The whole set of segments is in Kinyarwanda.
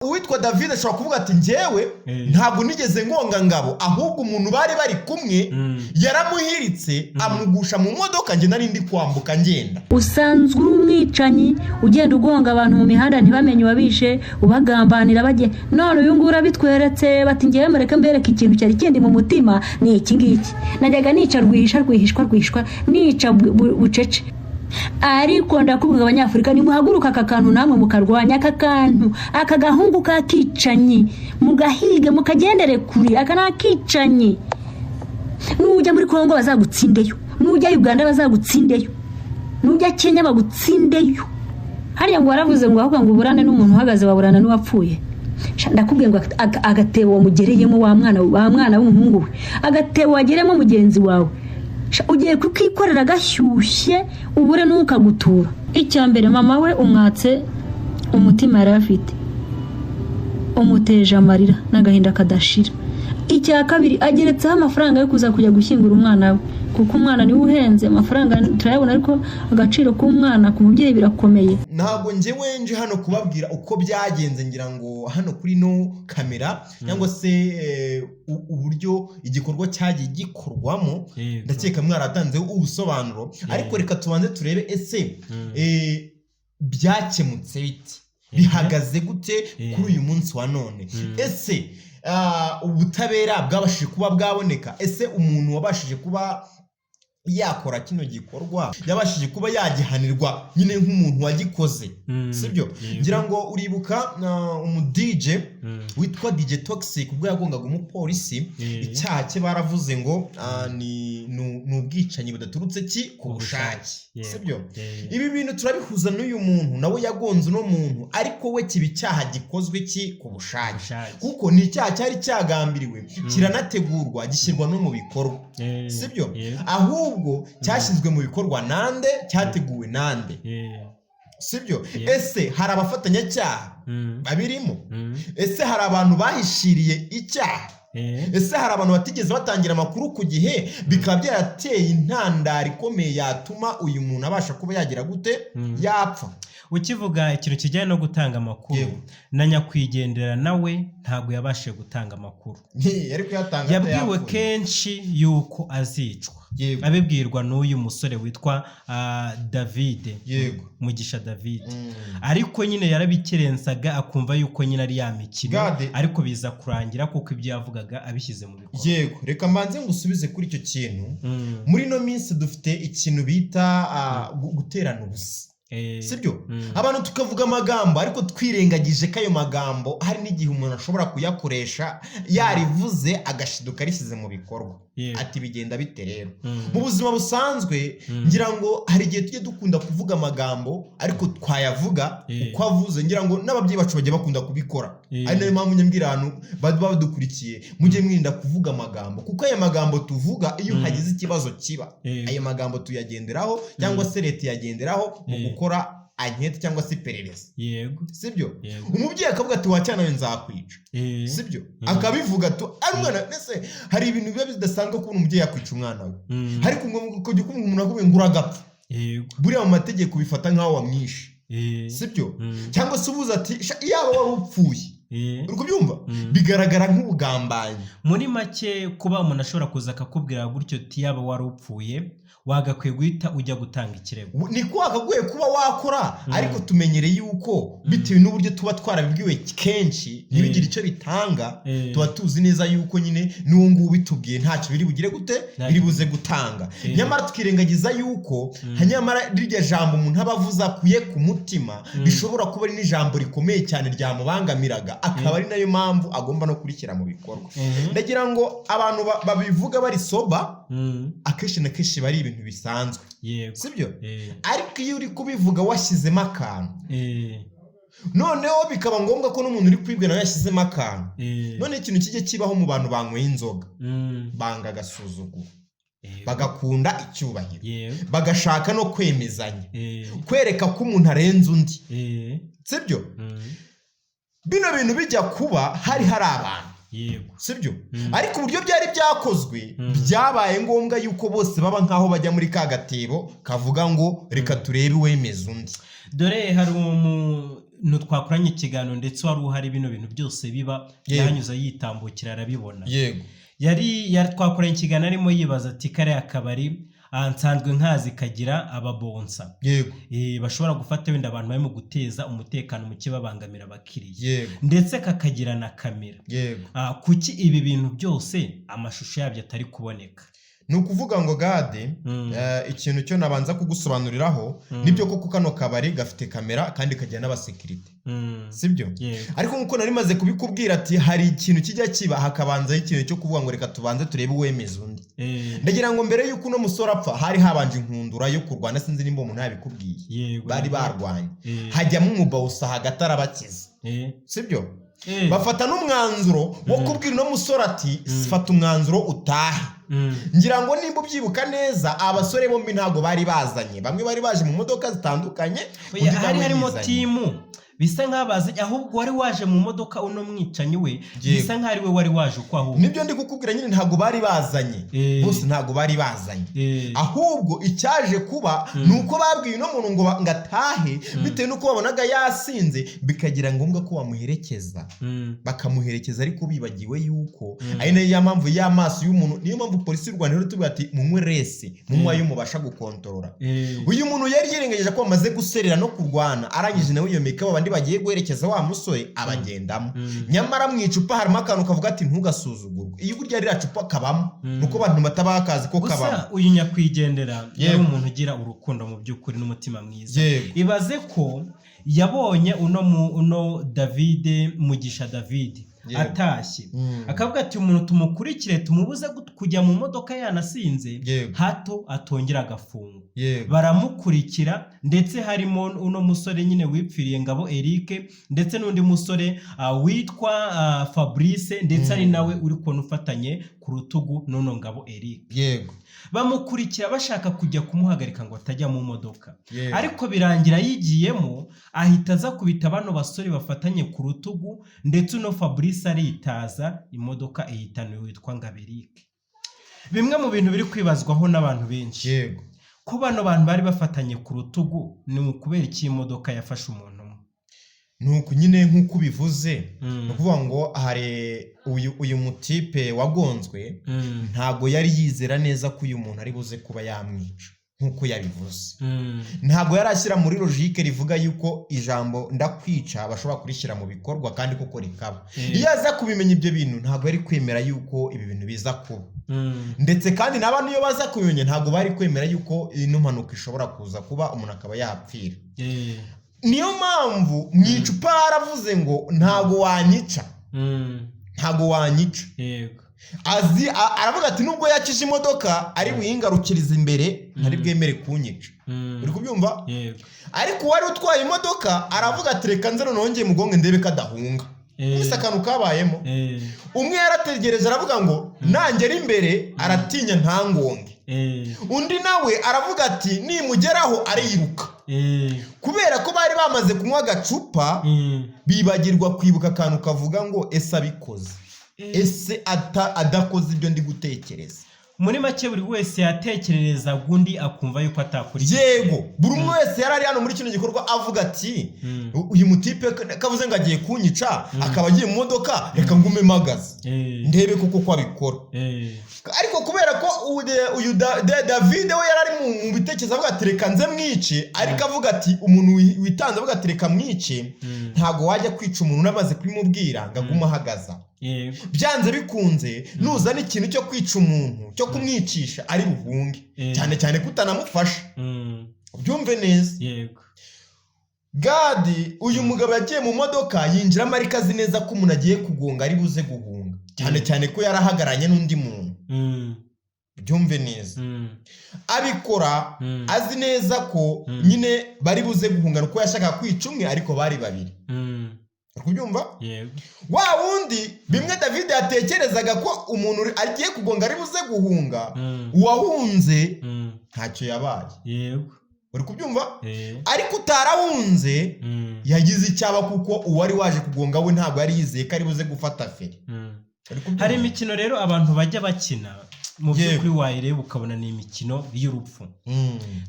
uwitwa David ashobora kuvuga ati njyewe ntabwo nigeze ngonga ngabo ahubwo umuntu bari kumwe yaramuhiritse amugusha mu modoka nge nari ndi kwambuka ngenda. Usanzwe umwicanyi ugenda ugonga abantu mu mihanda ntibamenye wabishe ubagambanira bagiye none uyu ngura bitweretse bati ngiye mureke mbereka ikintu cyari kindi mu mutima ni iki ngiki najyaga nica rwihishwa nica bucece ariko ndakubwira abanyafurika ni muhaguruka aka kantu namwe mukarwanya aka kantu aka gahungu kakicanyi mugahige mukagendere kuri aka nakicanyi nujya muri Kongo bazagutsindeyo nujya Uganda bazagutsindeyo nujya Kenya bagutsindeyo hariya ngo waravuze ngo ahubwo ngo uburane n'umuntu uhagaze waburana n'uwapfuye ndakubwiye ngo agatebo wamugereyemo wa mwana w'umuhungu we agatebo wageremo mugenzi wawe ugiye kukikorera gashyushye ubure n'ukagutura. Icyambere mama we umwatse umutima yari afite umuteje amarira n'agahinda kadashira. Icya kabiri ageretseho amafaranga yo kuza kujya gushyingura umwana we kuko umwana ni uhenze amafaranga turayabona ariko agaciro k'umwana ku mubyeyi birakomeye. Ntabwo njyewe nje hano kubabwira uko byagenze ngira ngo hano kuri no kamera cyangwa se uburyo igikorwa cyagiye gikorwamo ndakeka mwaratanzeho ubusobanuro ariko reka tubanze turebe ese byakemutse bite bihagaze gute kuri uyu munsi wa none ese ubutabera bwabashije kuba bwaboneka ese umuntu wabashije kuba yakora kino gikorwa yabashije kuba yagihanirwa nyine nk'umuntu wagikoze sibyo ngira ngo uribuka DJ witwa DJ Toxic ubwo yagongaga umupolisi icyaha cye baravuze ngo ni ubwicanyi budaturutse ku bushake sibyo ibi bintu turabihuza n'uyu muntu nawe yagonze no muntu ariko we kibi cyaha gikozwe ku bushake kuko ni icyaha cyari cyagambiriwe kiranategurwa gishyirwa no mu bikorwa sibyo ahubwo cyashyizwe mu bikorwa nande cyateguwe nande sibyo ese hari abafatanyacyaha babirimo ese hari abantu bahishiriye icyaha ese hari abantu batigeze batangira amakuru ku gihe bikaba byarateye intandaro ikomeye yatuma uyu muntu abasha kuba yagira gute yapfa. Ukivuga ikintu kijyanye no gutanga amakuru na nyakwigendera nawe ntabwo yabashije gutanga amakuru yabwiwe kenshi yuko azicwa abibwirwa n'uyu musore witwa David Mugisha David ariko nyine yarabikerensaga akumva yuko nyine ari yamikino ariko biza kurangira kuko ibyo yavugaga abishyize mu bikorwa. Reka mbanze ngusubize kuri icyo kintu muri no minsi dufite ikintu bita guterana ubusa sibyo abantu tukavuga amagambo ariko twirengagije ko ayo magambo hari n'igihe umuntu ashobora kuyakoresha yarivuze agashiduka rishyize mu bikorwa ati bigenda bite rero mu buzima busanzwe ngira ngo hari igihe tujye dukunda kuvuga amagambo ariko twayavuga uko avuze ngira ngo n'ababyeyi bacu bajya bakunda kubikora ari nayo mpamvu nyambwira abantu badukurikiye mujye mwirinda kuvuga amagambo kuko aya magambo tuvuga iyo hagize ikibazo kiba ayo magambo tuyagenderaho cyangwa se leta yagenderaho mu gukora ankete cyangwa se iperereza sibyo umubyeyi akavuga ati wacyana we nzakwica sibyo akabivuga to ari umwana nese hari ibintu biba bidasanzwe ko umubyeyi yakwica umwana we ariko kujya kumva umuntu akubwiye ngo uragapfa buriya mu mategeko bifata nkaho wamwishe sibyo cyangwa se ubuze ati yaba wari upfuye uri kubyumva bigaragara nk'ubugambanyi. Muri make kuba umuntu ashobora kuza akakubwira gutyo ati yaba wari upfuye wagakwiye guhita ujya gutanga ikirego ni ko wakaguye kuba wakora ariko tumenyereye yuko bitewe n'uburyo tuba twarabibwiwe kenshi ntibigire icyo bitanga tuba tuzi neza yuko nyine n'uwo nguwo bitubwiye ntacyo biri bugire gute biri buze gutanga nyamara tukirengagiza yuko hanyamara rirya jambo umuntu aba avuze akuye ku mutima bishobora kuba ari n'ijambo rikomeye cyane ryamubangamiraga akaba ari nayo mpamvu agomba no kurikira mu bikorwa. Ndagira ngo abantu babivuga bari soba akenshi na kenshi bari ibintu bisanzwe sibyo ariko iyo uri kubivuga washyizemo akantu noneho bikaba ngombwa ko n'umuntu uri kwibwira nawe yashyizemo akantu none ikintu kijye kibaho mu bantu banyweye inzoga banga agasuzuguro bagakunda icyubahiro bagashaka no kwemezanya kwereka ko umuntu arenze undi sibyo bino bintu bijya kuba hari abantu sibyo ariko uburyo byari byakozwe byabaye ngombwa yuko bose baba nkaho bajya muri ka gatebo kavuga ngo reka turebe wemeza undi. Dore hari twakoranye ikiganiro ndetse wari uhari bino bintu byose biba yanyuze yitambukira arabibona. Yego. Yari twakoranye ikiganiro arimo yibaza ati kariya kabari nsanzwe nkazi kagira ababonsa. Yego. Bashobora gufata wenda abantu barimo guteza umutekano muke babangamira abakiriya. Yego. Ndetse kakagira na kamera. Yego. Kuki ibi bintu byose amashusho yabyo atari kuboneka? Ni ukuvuga ngo Gade, ikintu cyo nabanza kugusobanuriraho nibyo koko kano kabari gafite kamera kandi kagira n'abasekirite, sibyo? Ariko nkuko nari maze kubikubwira ati hari ikintu kijya kiba hakabanza ikintu cyo kuvuga ngo reka tubanze turebe uwemeza undi. Ndagira ngo mbere yuko uno musore apfa hari habanje inkundura yo kurwana, sinzi nimba umuntu yabikubwiye. Bari barwanye hajyamo umubawusa hagati arabakiza, sibyo? Bafata n'umwanzuro wo kubwira uno musore ati fata umwanzuro utahe. Ngira ngo nimba ubyibuka neza abasore bombi ntago bari bazanye, bamwe bari baje mu modoka zitandukanye, hari harimo timu bisa nk'abazi, ahubwo wari waje mu modoka uno mwicanyi we bisa nk'ari we wari waje uko ahubwo. Nibyo ndi kukubwira nyine ntago bari bazanye, bose ntago bari bazanye, ahubwo icyaje kuba nuko babwiye no muntu ngo ngatahe bitewe nuko babonaga yasinze, bikagira ngombwa ko bamuherekeza, bakamuherekeza ariko bibagiwe yuko ari nayo yampamvu y'amaso y'umuntu. Niyo mpamvu polisi y'u Rwanda rero tuvuga ati munywe rese, munywa yo mubasha gukontorora. Uyu muntu yari yirengeje ko bamaze guserera no kurwana, arangije nawe iyo meka abandi bagiye guherekeza wa musore abagendamo. Nyamara mu icupa harimo akantu kavuga ati ntugasuzugurwe. Iyo burya rira cupa kabamo nuko abantu batabakazi ko kabamo. Gusa uyu nyakwigendera yari umuntu ugira urukundo mu by'ukuri n'umutima mwiza. Ibaze ko yabonye uno David Mugisha David atashye akavuga ati umuntu tumukurikire tumubuze kujya mu modoka yanasinze hato atongera agafungo. Baramukurikira ndetse harimo uno musore nyine wipfiriye Ngabo Eric ndetse n'undi musore witwa Fabrice ndetse ari nawe uri kubona ufatanye ku rutugu n'uno Ngabo Eric. Bamukurikira bashaka kujya kumuhagarika ngo atajya mu modoka, ariko birangira yigiyemo ahita aza kubita bano basore bafatanye ku rutugu ndetse uno Fabrice aritaza imodoka ihitana witwa Ngabo Eric. Bimwe mu bintu biri kwibazwaho n'abantu benshi, ko bano bantu bari bafatanye ku rutugu ni ukubera iki imodoka yafashe umuntu umwe. Nuko nyine nkuko bivuze ukuvuga ngo hari uyu mutipe wagonzwe ntago yari yizera neza ko uyu muntu ari buze kuba yamwica nkuko yabivuze. Ntago yari ashyira muri logique rivuga yuko ijambo ndakwica bashobora kurishyira mu bikorwa kandi koko rikaba. Iyo aza kubimenya ibyo bintu ntago yari kwemera yuko ibi bintu biza kuba. Ndetse kandi n'abantu iyo baza kubimenya ntago bari kwemera yuko ino mpanuka ishobora kuza kuba umuntu akaba yapfira. Niyo mpamvu mu icupa haravuze ngo ntago wanyica, ntago wanyica. Aravuga ati nubwo yakije imodoka ari buhingarukiriza imbere ntari bwemere kunyica. Uri kubyumva? Ariko wari utwaye imodoka aravuga ati reka nze nongeye mugonge ndebe kadahunga. Gusa akantu kabayemo umwe yarategereje aravuga ngo nangera imbere aratinya ntangonge. Undi nawe aravuga ati nimugeraho ariruka. Kubera ko bari bamaze kunywa agacupa bibagirwa kwibuka akantu kavuga ngo ese abikoze, ese adakoze ibyo ndi gutekereza. Muri make buri wese yatekerereza gundi akumva yuko atakuri. Yego, buri umwe wese yarari hano muri kino gikorwa avuga ati uyu mutipe kavuze ngo agiye kunyica akaba agiye mu modoka reka ngume magaze ndebe kuko ko abikora. Ariko kubera ko uyu David we yarari mu bitekerezo avuga ati reka nze mwice, ariko avuga ati umuntu witanze avuga ati reka mwice, ntago wajya kwica umuntu namaze kubimubwira ngaguma hagaza. Byanze bikunze nuzana ikintu cyo kwica umuntu cyo kumwicisha ari buhunge, cyane cyane kutanamufasha. Ubyumve neza. Gadi uyu mugabo yagiye mu modoka yinjiramo ariko azi neza ko umuntu agiye kugonga ari buze guhunga, cyane cyane ko yarahagaranye n'undi muntu. Ubyumve neza. Abikora azi neza ko nyine bari buze guhunga uko yashaka kwica umwe ariko bari babiri. Kubyumva? Wa wundi bimwe David yatekerezaga ko umuntu agiye kugonga ari buze guhunga, uwahunze ntacyo yabaye. Uri kubyumva? Ariko utarahunze yagize icyaba kuko uwari waje kugonga we ntabwo yari yizeye ko ari buze gufata feri. Hari imikino rero abantu bajya bakina mu by'ukuri wayireba ukabona ni imikino y'urupfu.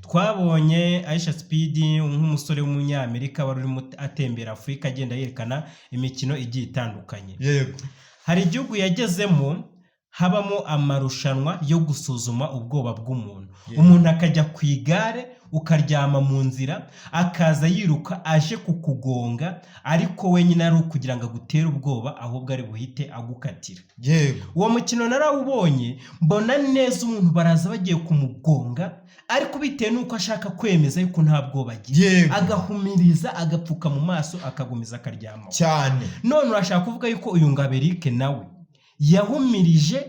Twabonye Aisha Speed nk'umusore w'umunyamerika wari urimo atembera Afurika agenda yerekana imikino igiye itandukanye. Hari igihugu yagezemo habamo amarushanwa yo gusuzuma ubwoba bw'umuntu. Umuntu akajya ku igare ukaryama mu nzira akaza yiruka aje kukugonga ariko wenyine ari ukugira ngo agutere ubwoba ahubwo ari buhite agukatira. Uwo mukino narawubonye mbona neza umuntu baraza bagiye kumugonga ariko bitewe nuko ashaka kwemeza yuko nta bwoba agira agahumiriza agapfuka mu maso akagumiza akaryama cyane. None urashaka kuvuga yuko uyu Ngaberike nawe yahumirije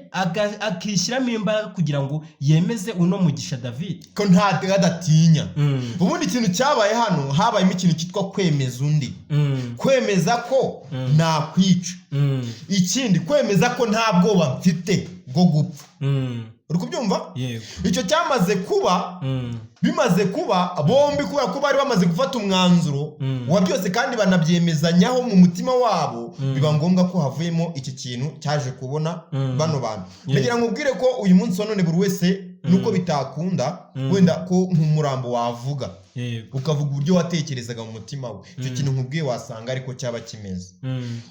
akishyiramo imbaraga kugira ngo yemeze uno Mugisha David ko adatinya. Ubundi ikintu cyabaye hano habayemo ikintu cyitwa kwemeza undi, kwemeza ko nakwica, ikindi kwemeza ko nta bwoba mfite bwo gupfa. Uri kubyumva? Icyo cyamaze kuba bimaze kuba bombi kubera ko bari bamaze gufata umwanzuro wa byose kandi banabyemezanyaho mu mutima wabo, biba ngombwa ko havuyemo iki kintu cyaje kubona bano bantu. Ndagira ngo ubwire ko uyu munsi wa none buri wese nuko bitakunda wenda ko nk'umurambo wavuga ukavuga uburyo watekerezaga mu mutima we, icyo kintu nkubwiye wasanga ariko cyaba kimeze.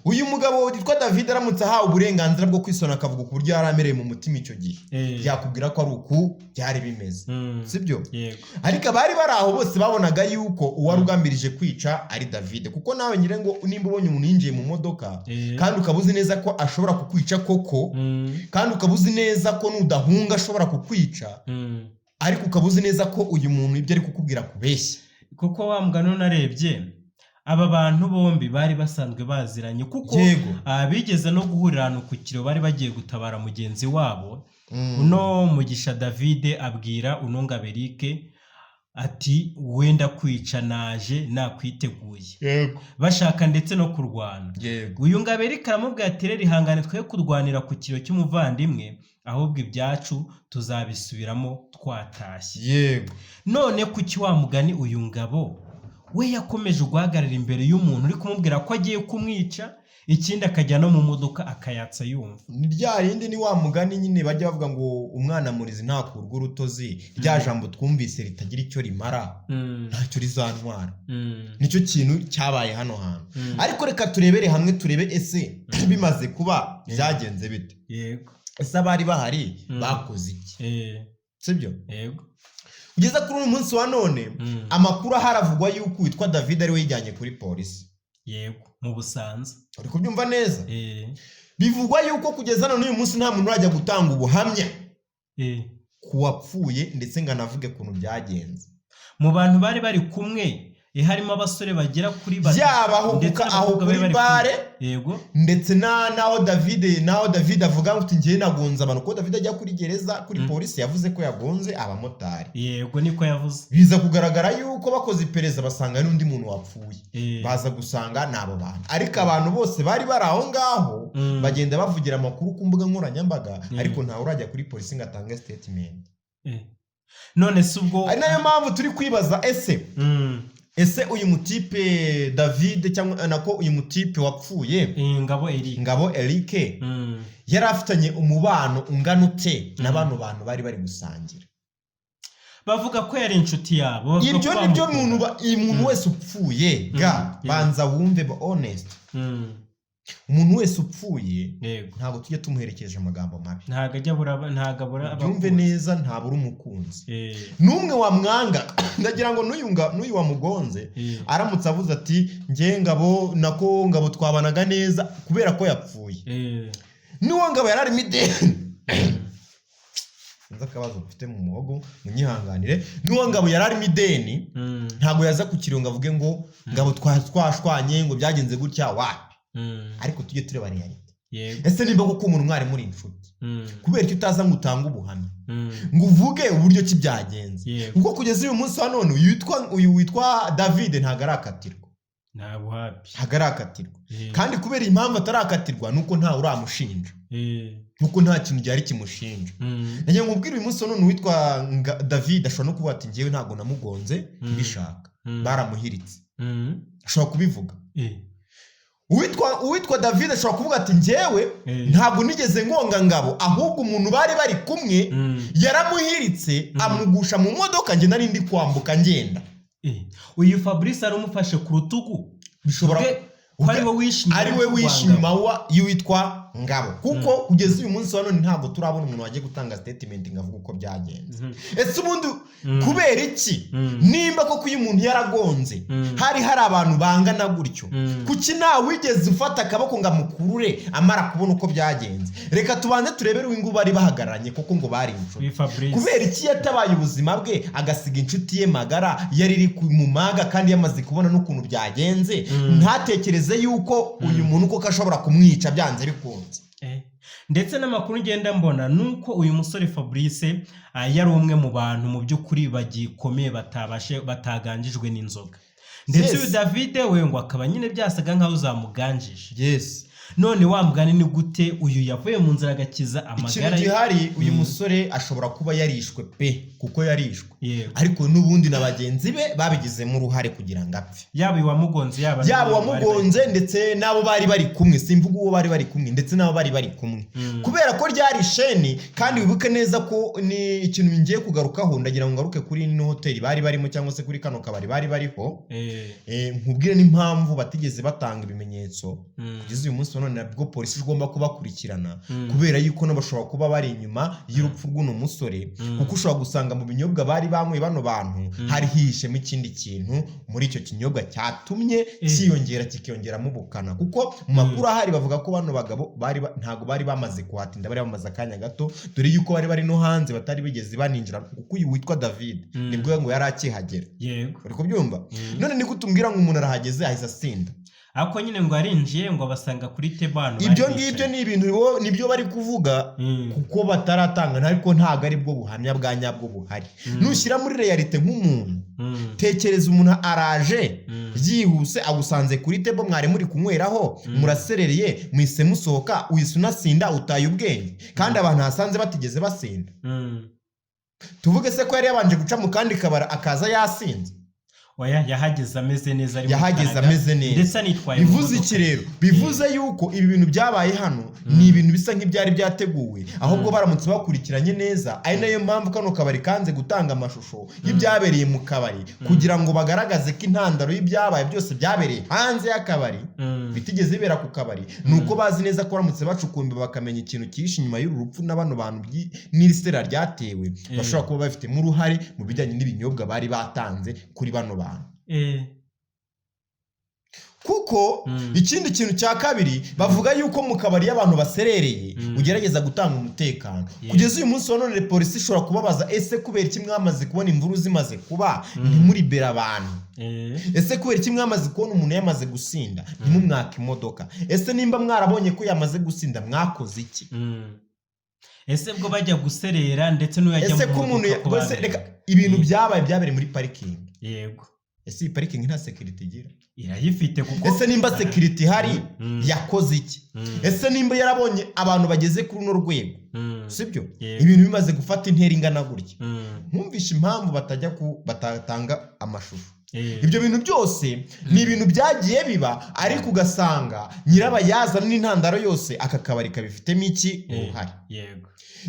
Uyu mugabo witwa David aramutse ahawe uburenganzira bwo kwisona akavuga ku buryo yaramereye mu mutima icyo gihe, yakubwira ko ari uku byari bimeze, sibyo? Ariko abari bari aho bose babonaga yuko uwari ugambirije kwica ari David, kuko nawe nyire ngo nimba ubonye umuntu yinjiye mu modoka kandi ukabuzi neza ko ashobora kukwica koko, kandi ukabuzi neza ko nudahunga ashobora kukwica, ariko ukabuzi neza ko uyu muntu ibyo ari kukubwira kubeshya. Kuko wa mugano narebye aba bantu bombi bari basanzwe baziranye, kuko bigeze no guhurira ahantu ku kiro bari bagiye gutabara mugenzi wabo. Uno Mugisha David abwira uno Ngaberike ati wenda kwica naje nakwiteguye, bashaka ndetse no kurwana. Uyu Ngaberike aramubwira ati rero ihangane twe kurwanira ku kiro cy'umuvandimwe, ahubwo ibyacu tuzabisubiramo twatashye. None kuki wa mugani uyu ngabo we yakomeje guhagarara imbere y'umuntu uri kumubwira ko agiye kumwica, ikindi akajya no mu modoka akayatsa yumva. Ni rya rindi ni wa mugani nyine bajya bavuga ngo umwana murizi ntakurwa urutozi, rya jambo twumvise ritagira icyo rimara ntacyo rizantwara. Nicyo kintu cyabaye hano hantu. Ariko reka turebere hamwe turebe ese bimaze kuba byagenze bite. Ese abari bahari bakoze iki, sibyo? Kugeza kuri uyu munsi wa none amakuru haravugwa yuko witwa David ari we yijyanye kuri polisi. Mu Busanza. Uri kubyumva neza? Bivugwa yuko kugeza none uyu munsi nta muntu urajya gutanga ubuhamya kuwapfuye ndetse ngo anavuge kuntu byagenze. Mu bantu bari bari kumwe harimo abasore bagera kuri yabaho aho kuri bare, ndetse naho David avuga ngo ngiye nagonza abantu, ko David ajya kuri gereza kuri polisi yavuze ko yagonze abamotari. Niko yavuze. Biza kugaragara yuko bakoze iperereza basanga n'undi muntu wapfuye, baza gusanga nabo bantu. Ariko abantu bose bari bari aho ngaho bagenda bavugira amakuru ku mbuga nkoranyambaga, ariko ntawe urajya kuri polisi ngo atange statement. None se ubwo ari nayo mpamvu turi kwibaza ese uyu mutipe David cyangwa nako uyu mutipe wapfuye Ngabo Eric yari afitanye umubano unganute n'abantu bari bari gusangira. Bavuga ko yari inshuti yabo. Ibyo nibyo umuntu wese upfuye banza wumve ba honest. Umuntu wese upfuye ntabwo tujye tumuherekeje amagambo mabi, ntago ajya abura byumve neza, ntabura umukunzi numwe wamwanga. Ndagira ngo n'uyu wamugonze aramutse avuze ati ngiye Ngabo twabanaga neza kubera ko yapfuye, n'uwo Ngabo yarari mideni nza kabazo ufite mu muhogo munyihanganire, n'uwo Ngabo yarari mideni ntago yaza ku kirongo avuge ngo Ngabo twashwanye ngo byagenze gutya ariko tujye tureba reality. Ese nimba koko umuntu mwari muri inshuti kubera icyo utaza ngo utange ubuhamya ngo uvuge uburyo ki byagenze, kuko kugeza uyu munsi wa none uyu witwa David ntago arakatirwa, ntago arakatirwa. Kandi kubera impamvu atarakatirwa nuko ntawe uramushinja, nuko nta kintu cyari kimushinja. Nagiye nkubwira uyu munsi wa none witwa David ashobora no kuvuga ati ngewe ntago namugonze mbishaka, baramuhiritse, ashobora kubivuga. uwitwa David ashobora kuvuga ati njyewe ntabwo nigeze ngonga Ngabo, ahubwo umuntu bari kumwe yaramuhiritse amugusha mu modoka, njye nari ndi kwambuka ngenda. Uyu Fabrice arumufashe ku rutugu, bishobora ari we wishimye y'uwitwa Ngabo, kuko kugeza uyu munsi wa none ntabwo turabona umuntu wagiye gutanga statement ngavuga uko byagenze. Ese ubundi kubera iki nimba koko uyu muntu yaragonze hari abantu bangana gutyo, kuki nawe wigeze ufata akaboko ngo amukurure amara kubona uko byagenze? Reka tubanze turebere uwingu bari bahagaranye kuko ngo bari inshuti. Kubera iki yatabaye ubuzima bwe agasiga inshuti ye magara yari iri mu maga kandi yamaze kubona n'ukuntu byagenze, ntatekereze yuko uyu muntu koko ashobora kumwica byanze bikunze. Ndetse n'amakuru ngenda mbona nuko uyu musore Fabrice yari umwe mu bantu mu by'ukuri bagikomeye bataganjijwe n'inzoga, ndetse uyu David we ngo akaba nyine byasaga nkaho zamuganjije. None wa mugani ni gute uyu yavuye mu nzira agakiza amagara? Ikintu gihari, uyu musore ashobora kuba yarishwe pe, kuko yarishwe, ariko n'ubundi na bagenzi be babigizemo uruhare kugira ngo apfe, yaba wamugonze ndetse nabo bari kumwe, simvuga uwo bari kumwe, ndetse nabo bari kumwe, kubera ko ryari sheni. Kandi wibuke neza ko ni ikintu ngiye kugarukaho, ndagira ngo ngaruke kuri ino hoteli bari barimo cyangwa se kuri kano kabari bariho, nkubwire n'impamvu batigeze batanga ibimenyetso kugeza uyu munsi none nabwo polisi igomba kubakurikirana, kubera yuko nabashobora kuba bari inyuma y'urupfu rw'uno musore, kuko ushobora gusanga mu binyobwa bari banyweye bano bantu hari hihishemo ikindi kintu muri icyo kinyobwa cyatumye kikiyongeramo ubukana, kuko mu makuru ahari bavuga ko bano bagabo ntago bari bamaze kuhatinda, bari bamaze akanya gato, dore yuko bari no hanze batari bigeze baninjira, kuko uyu witwa David nibwo ngo yari akihagera. Uri kubyumva? None niko tumbwira ngo umuntu arahageze ahise asinda, ako nyine ngo arinjiye ngo abasanga kuri tebano. Ibyo ngibyo ni ibintu nibyo bari kuvuga, kuko bataratanga, ariko ntago ari bwo buhamya bwa nyabwo buhari. Nushyira muri realite nk'umuntu, tekereza umuntu araje byihuse agusanze kuri tebo, mwari muri kunyweraho, muraserereye, mwise musohoka, uhise unasinda, utaye ubwenge, kandi abantu hasanze batigeze basinda. Tuvuge se ko yari yabanje guca mu kandi kabara akaza yasinze? Oya, yahageze ameze neza, ndetse anitwaye. Bivuze iki rero? Bivuze yuko ibi bintu byabaye hano ni ibintu bisa nk'ibyari byateguwe, ahubwo baramutse bakurikiranye neza. Ari nayo mpamvu kano kabari kanze gutanga amashusho y'ibyabereye mu kabari, kugira ngo bagaragaze ko intandaro y'ibyabaye byose byabereye hanze y'akabari, bitigeze bibera ku kabari. Nuko bazi neza ko baramutse bacukumba bakamenya ikintu cyihishe inyuma y'uru rupfu n'abano bantu n'irisera ryatewe, bashobora kuba bafitemo uruhare mu bijyanye n'ibinyobwa bari batanze kuri bano bantu. Kuko ikindi kintu cya kabiri, bavuga yuko mu kabari y'abantu baserereye ugerageza gutanga umutekano. Kugeza uyu munsi wa none polisi ishobora kubabaza, ese kubera iki mwamaze kubona imvuru zimaze kuba ntimuribera abantu? Ese kubera iki mwamaze kubona umuntu yamaze gusinda ntimumwaka imodoka? Ese nimba mwarabonye ko yamaze gusinda mwakoze iki? Ese bwo bajya guserera ndetse n'uyajya mu modoka? Reka ibintu byabereye muri parikingi. Yego. Ese iyi parikingi nta security igira? Irayifite, kuko ese nimba security hari yakoze iki? Ese nimba yarabonye abantu bageze kuri uno rwego, sibyo? Ibintu bimaze gufata intera ingana gutya, nkumvisha impamvu batatanga amashusho. Ibyo bintu byose ni ibintu byagiye biba, ariko ugasanga nyirabayazana n'intandaro yose aka kabari kabifitemo iki uruhare.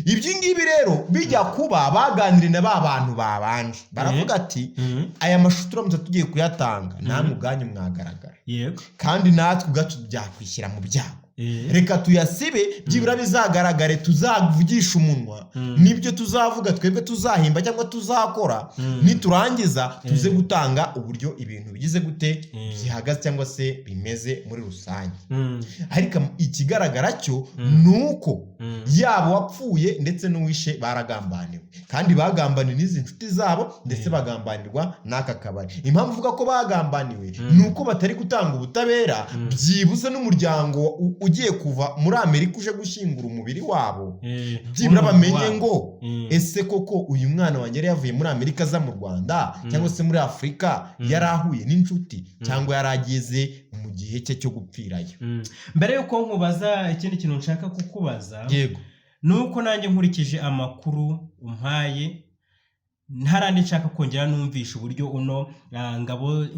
Ibyo ngibi rero bijya kuba baganire na ba bantu babanje, baravuga ati aya mashusho turamutse tugiye kuyatanga namwe ubwanyu mwagaragara, kandi natwe ubwacu byakwishyira mu byago. Reka tuyasibe byibura bizagaragare, tuzavugisha umunwa nibyo tuzavuga, twebwe tuzahimba cyangwa tuzakora, niturangiza tuze gutanga uburyo ibintu bigize gute bihagaze cyangwa se bimeze muri rusange. Ariko ikigaragara cyo nuko yabo wapfuye ndetse n'uwishe baragambaniwe, kandi bagambaniwe n'izi nshuti zabo, ndetse bagambanirwa n'aka kabari. Impamvu uvuga ko bagambaniwe nuko batari gutanga ubutabera, byibuze n'umuryango ugiye kuva muri Amerika uje gushyingura umubiri wabo, byibura bamenye ngo ese koko uyu mwana wanjye yari yavuye muri Amerika aza mu Rwanda cyangwa se muri Afurika yarahuye n'inshuti, cyangwa yarageze mu gihe cye cyo gupfirayo. Mbere yuko nkubaza ikindi kintu nshaka kukubaza, nuko nanjye nkurikije amakuru umpaye, ntarandi nshaka kongera numvisha uburyo uno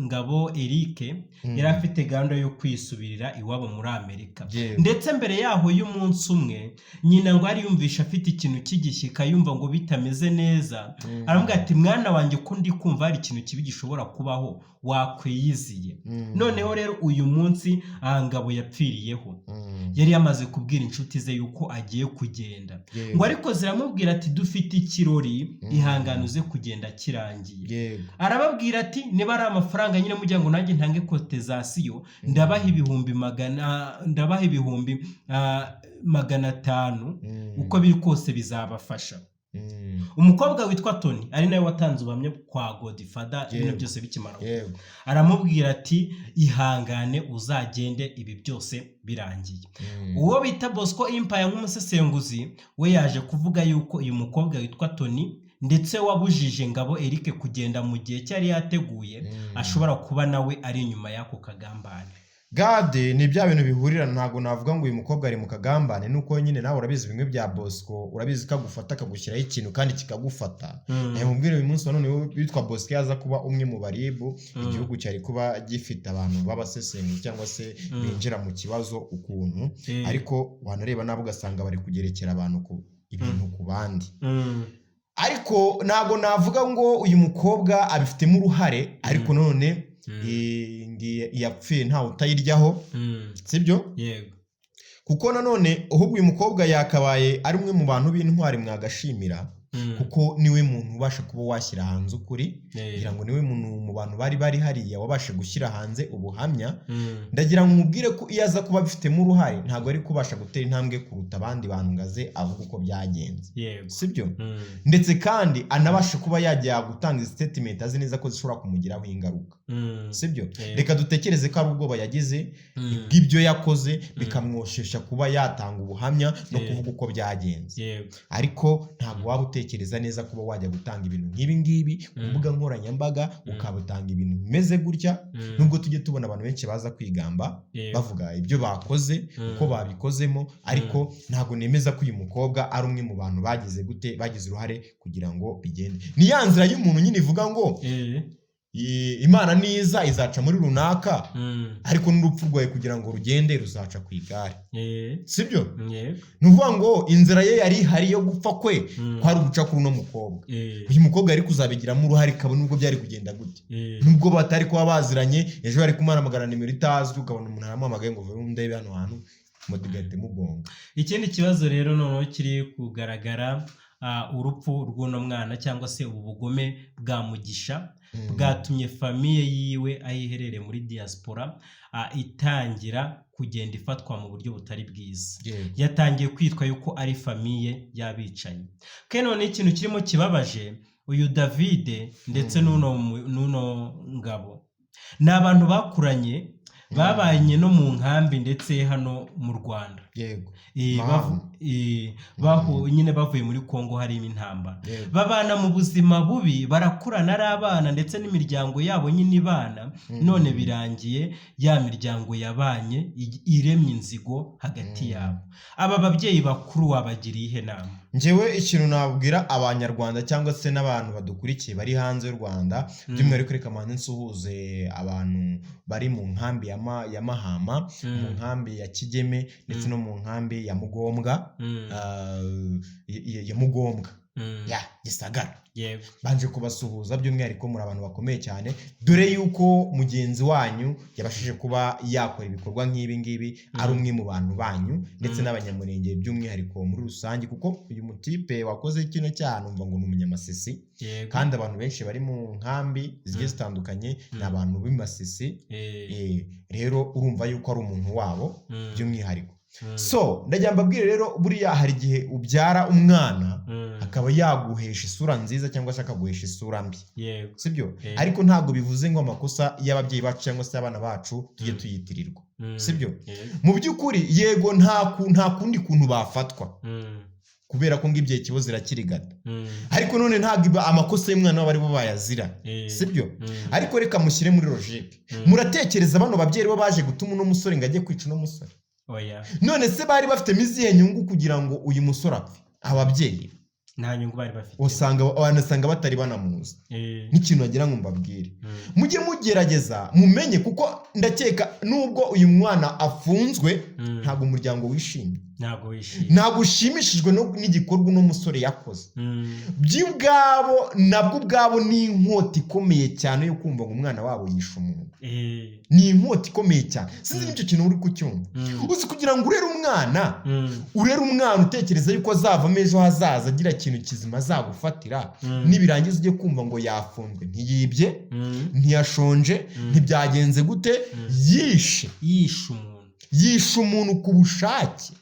Ngabo Eric yari afite gahunda yo kwisubirira iwabo muri Amerika. Ndetse mbere yaho y'umunsi umwe nyina ngo ari yumvisha afite ikintu cy'igishyika yumva ngo bitameze neza, aramubwira ati mwana wanjye ko ndi kumva hari ikintu kibi gishobora kubaho wakwiyiziye. Noneho rero uyu munsi Ngabo yapfiriyeho, yari yamaze kubwira inshuti ze yuko agiye kugenda, ngo ariko ziramubwira ati dufite ikirori ihanganuze kugenda kirangiye. Arababwira ati niba ari amafaranga nyine mujya ngo nanjye ntange kotizasiyo ndabaha ibihumbi 500 uko biri kose bizabafasha. Umukobwa witwa Tony ari nawe watanze ubuhamya kwa Godfather ibintu byose bikimara, aramubwira ati ihangane uzagende ibi byose birangiye. Uwo bita Bosco Empire nk'umusesenguzi we yaje kuvuga yuko uyu mukobwa witwa Tony ndetse wabujije Ngabo Eric kugenda mu gihe cyari yateguye ashobora kuba nawe ari inyuma y'ako kagambane. Gade ni bya bintu bihurira, ntago navuga ngo uyu mukobwa ari mu kagambane, nuko nyine nawe urabizi bimwe bya Bosco, urabizi kagufata kagushyiraho ikintu kandi kikagufata. Mubwire uyu munsi none witwa Bosco yaza kuba umwe mu baribu, igihugu cyari kuba gifite abantu b'abasesenguzi cyangwa se binjira mu kibazo ukuntu, ariko wanareba nabo ugasanga bari kugerekera abantu ku ibintu ku bandi. Ariko ntago navuga ngo uyu mukobwa abifitemo uruhare, ariko none yapfuye ntawe utayiryaho, sibyo? Yego. Kuko nanone ahubwo uyu mukobwa yakabaye ari umwe mu bantu b'intwari mwagashimira, kuko niwe muntu ubasha kuba washyira hanze ukuri, ngira ngo niwe muntu mu bantu bari hariya wabasha gushyira hanze ubuhamya. Ndagira ngo mubwire ko iyo aza kuba bifitemo uruhare ntago ari kubasha gutera intambwe kuruta abandi bantu ngaze avuga uko byagenze, sibyo? Ndetse kandi anabasha kuba yajya gutanga statement azi neza ko zishobora kumugiraho ingaruka, sibyo? Reka dutekereze ko ari ubwoba yagize bw'ibyo yakoze bikamwoshesha kuba yatanga ubuhamya no kuvuga uko byagenze. Ariko ntago waba utekereza neza kuba wajya gutanga ibintu nk'ibi ngibi ku mbuga nkoranyambaga ukabutanga ibintu bimeze gutya, nubwo tujye tubona abantu benshi baza kwigamba bavuga ibyo bakoze uko babikozemo, ariko ntago nemeza ko uyu mukobwa ari umwe mu bantu bagize uruhare kugira ngo bigende. Ni ya nzira y'umuntu nyine ivuga ngo Imana niza izaca muri runaka, ariko n'urupfu rwawe kugira ngo rugende ruzaca ku igare, sibyo? Nuvuga ngo inzira ye yari ihari yo gupfa kwe kwari uguca kuri uno mukobwa. Uyu mukobwa yari kuzabigiramo uruhare, kabone nubwo byari kugenda gute, nubwo batari kuba baziranye, ejo bari kumara nimero itazwi, ukabona umuntu aramuhamagaye ngo vuba ndebe hano hantu mudigate mugonga. Ikindi kibazo rero noneho kiri kugaragara, urupfu rw'uno mwana cyangwa se ubugome bwa Mugisha bwatumye famiye yiwe ayiherere muri diaspora itangira kugenda ifatwa mu buryo butari bwiza. Yatangiye kwitwa yuko ari famiye y'abicanyi. None ikintu kirimo kibabaje, uyu David ndetse n'uno Ngabo ni abantu bakuranye, babanye no mu nkambi ndetse hano mu Rwanda. Nyine bavuye muri Kongo harimo intambara, babana mu buzima bubi, barakurana ari abana ndetse n'imiryango yabo nyine ibana. None birangiye ya miryango yabanye iremye inzigo hagati yabo. Aba babyeyi bakuru wabagiriye ihe nama? Njyewe ikintu nabwira abanyarwanda cyangwa se n'abantu badukurikiye bari hanze y'u Rwanda, by'umwihariko reka manze nsuhuze abantu bari mu nkambi ya Mahama, mu nkambi ya Kigeme ndetse no mu nkambi ya Mugombwa, ya Gisagara. Banje kubasuhuza, by'umwihariko muri abantu bakomeye cyane, dore yuko mugenzi wanyu yabashije kuba yakora ibikorwa nk'ibi ngibi, ari umwe mu bantu banyu ndetse n'abanyamurenge by'umwihariko muri rusange, kuko uyu mutipe wakoze kino cyaha numva ngo ni umunyamasisi, kandi abantu benshi bari mu nkambi zigiye zitandukanye ni abantu b'imasisi. Rero urumva yuko ari umuntu wabo by'umwihariko. So ndagira mbabwire rero, buriya hari igihe ubyara umwana akaba yaguhesha isura nziza cyangwa se akaguhesha isura mbi, sibyo? Ariko ntabwo bivuze ngo amakosa y'ababyeyi bacu cyangwa se abana bacu tujye tuyitirirwa, sibyo? Mu by'ukuri yego nta kundi kuntu bafatwa, kubera ko ngibye ikibazo irakirigata, ariko none ntabwo amakosa y'umwana wabo ari bo bayazira, sibyo? Ariko reka mushyire muri logique, muratekereza bano babyeyi bo baje gutuma uno musore ngo ajye kwica uno musore? None se bari bafite miziye nyungu kugira ngo uyu musore apfe? Ababyeyi nta nyungu bari bafite, wanasanga batari banamuzi n'ikintu wagira ngo mbabwire. Mujye mugerageza mumenye, kuko ndakeka nubwo uyu mwana afunzwe ntabwo umuryango wishimye, ntabwo ushimishijwe n'igikorwa uno musore yakoze. Nabwo ubwabo ni inkota ikomeye cyane yo kumva ngo umwana wabo yishe umuntu. Ni inkota ikomeye cyane, sinzi n'icyo kintu uri kucyumva. Uzi kugira ngo urere umwana utekereza yuko azavamo ejo hazaza agira ikintu kizima azagufatira, nibirangiza ujye kumva ngo yafunzwe, ntiyibye, ntiyashonje, ntibyagenze gute, yishe umuntu ku bushake,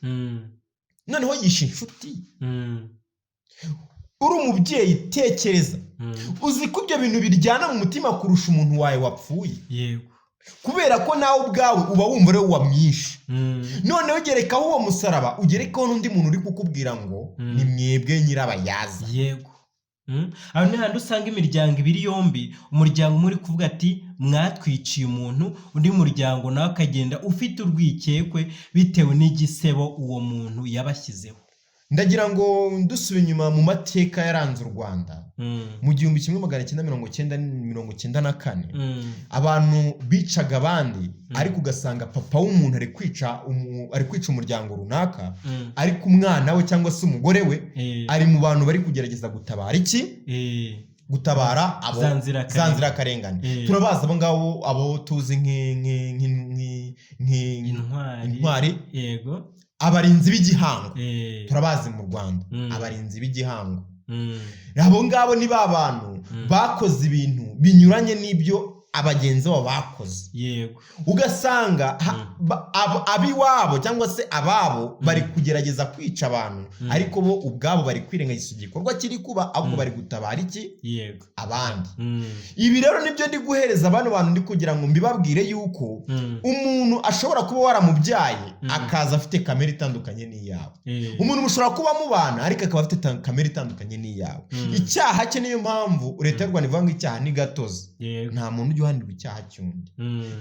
noneho yishe inshuti. Uri umubyeyi, tekereza, uzi ko ibyo bintu biryana mu mutima kurusha umuntu wawe wapfuye, kubera ko nawe ubwawe uba wumva rero wamwishe. Noneho ugerekaho uwo musaraba, ugerekaho n'undi muntu uri kukubwira ngo ni mwebwe nyirabayaza. Aho ni handi usanga imiryango ibiri yombi, umuryango umwe uri kuvuga ati mwatwiciye umuntu, undi muryango nawe akagenda ufite urwikekwe bitewe n'igisebo uwo muntu yabashyizeho. Ndagira ngo dusubiye inyuma mu mateka yaranze u Rwanda mu 1994 abantu bicaga abandi, ariko ugasanga papa w'umuntu ari kwica umuryango runaka, ariko umwana we cyangwa se umugore we ari mu bantu bari kugerageza gutabara za nzirakarengane. Turabazi abo ngabo, abo tuzi nk'intwari, abarinzi b'igihango, turabazi mu Rwanda, abarinzi b'igihango. Abo ngabo ni ba bantu bakoze ibintu binyuranye n'ibyo abagenzi babo bakoze. Ugasanga abiwabo cyangwa se ababo bari kugerageza kwica abantu, ariko bo ubwabo bari kwirengagiza igikorwa kiri kuba, ahubwo bari gutabara abandi. Ibi rero nibyo ndi guhereza abantu ndi kugira ngo mbibabwire yuko umuntu ashobora kuba waramubyaye akaza afite kamere itandukanye n'iyawe. Umuntu mushobora kuba mubana ariko akaba afite kamere itandukanye n'iyawe. Icyaha cye, niyo mpamvu leta y'u Rwanda ivuga ngo icyaha ni gatozi, nta muntu ujya uhanirwa icyaha cy'undi.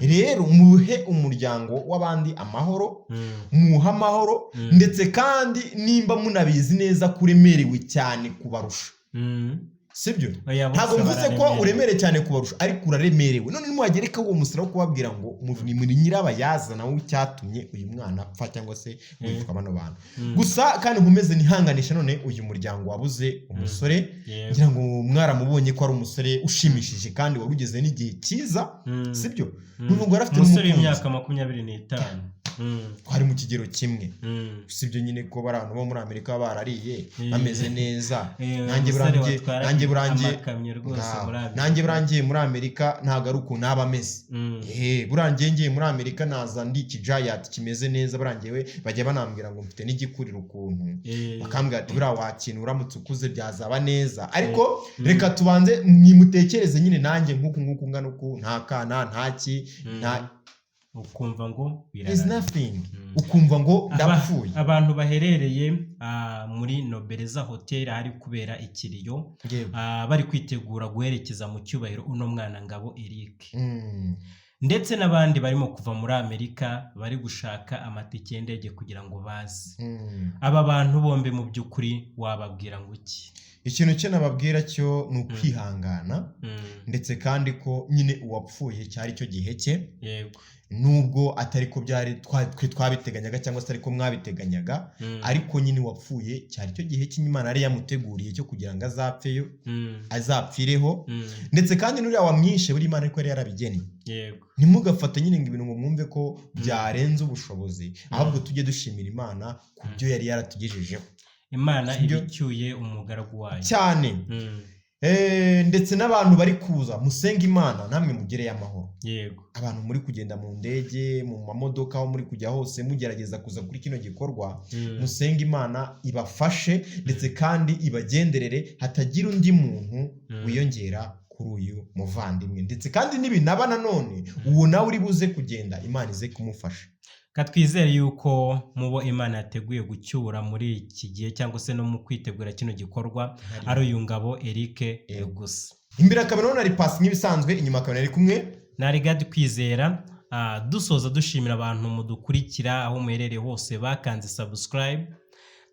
Rero muhe umuryango w'abandi amahoro, muha amahoro, ndetse kandi nimba munabizi neza kuremerewe cyane kubarusha, sibyo? Ntabwo mvuze ko uremere cyane kubarusha, ariko uraremerewe. None nimuhagereka uwo musara wo kubabwira ngo ni muri nyirabayaza nawe icyatumye uyu mwana apfa cyangwa se witwa bano bantu. Gusa kandi nkomeze nihanganisha none uyu muryango wabuze umusore, ngira ngo mwaramubonye ko ari umusore ushimishije kandi wari ugeze n'igihe cyiza, sibyo? N'ubwo yari afite umusore w'imyaka 25, twari mu kigero kimwe, sibyo? Nyine ko bari abantu bo muri Amerika barariye bameze neza. Nanjye burangiye muri Amerika ntago ari uko naba ameze. Burangiye ngiye muri Amerika naza ndi ikijayati kimeze neza, burangiye bajya banambwira ngo mfite n'igikuriro ukuntu, bakambwira ati buriya wakintu uramutse ukuze byazaba neza. Ariko reka tubanze mwimutekereze nyine nanjye nk'uku ngana uku, nta kana ntaki, ukumva ngo ukumva ngo ndapfuye. Abantu baherereye muri Nobeleza Hotel hari kubera ikiriyo, bari kwitegura guherekeza mu cyubahiro uno mwana Ngabo Eric, ndetse n'abandi barimo kuva muri Amerika bari gushaka amatike y'indege kugira ngo baze. Aba bantu bombe mu by'ukuri wababwira ngo iki? Ikintu cyo nababwira cyo ni ukwihangana, ndetse kandi ko nyine uwapfuye cyari cyo gihe cye, nubwo atari ko byari twabiteganyaga cyangwa se ariko mwabiteganyaga, ariko nyine wapfuye cyari cyo gihe cy'Imana yari yamuteguriye cyo kugira ngo azapfeyo, azapfireho. Ndetse kandi n'uriya wamwishe buri Imana ariko yari yarabigennye. Ntimugafate nyine ngo ibintu ngo mwumve ko byarenze ubushobozi, ahubwo tujye dushimira Imana ku byo yari yaratugejejeho. Imana ibicyuye umugaragu wayo cyane. Ndetse n'abantu bari kuza musenga Imana namwe mugereye amahoro. Abantu muri kugenda mu ndege, mu mamodoka, aho muri kujya hose mugerageza kuza kuri kino gikorwa, musenga Imana ibafashe, ndetse kandi ibagenderere, hatagira undi muntu wiyongera kuri uyu muvandimwe. Ndetse kandi nibinaba nanone uwo nawe uri buze kugenda, Imana ize kumufasha. Katwizere yuko mubo Imana yateguye gucyura muri iki gihe cyangwa se no mu kwitegura kino gikorwa ari uyu Ngabo Eric gusa. Imbere akaba none ari pasi nk'ibisanzwe, inyuma akaba ari kumwe na Rigadi Kwizera. Dusoza dushimira abantu mudukurikira aho muherereye hose bakanze subscribe,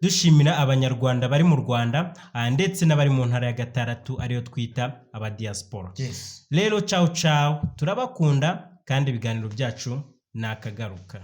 dushimira abanyarwanda bari mu Rwanda ndetse n'abari mu ntara ya Gatandatu ariyo twita aba diaspora. Rero ciao ciao, turabakunda kandi ibiganiro byacu nakagaruka.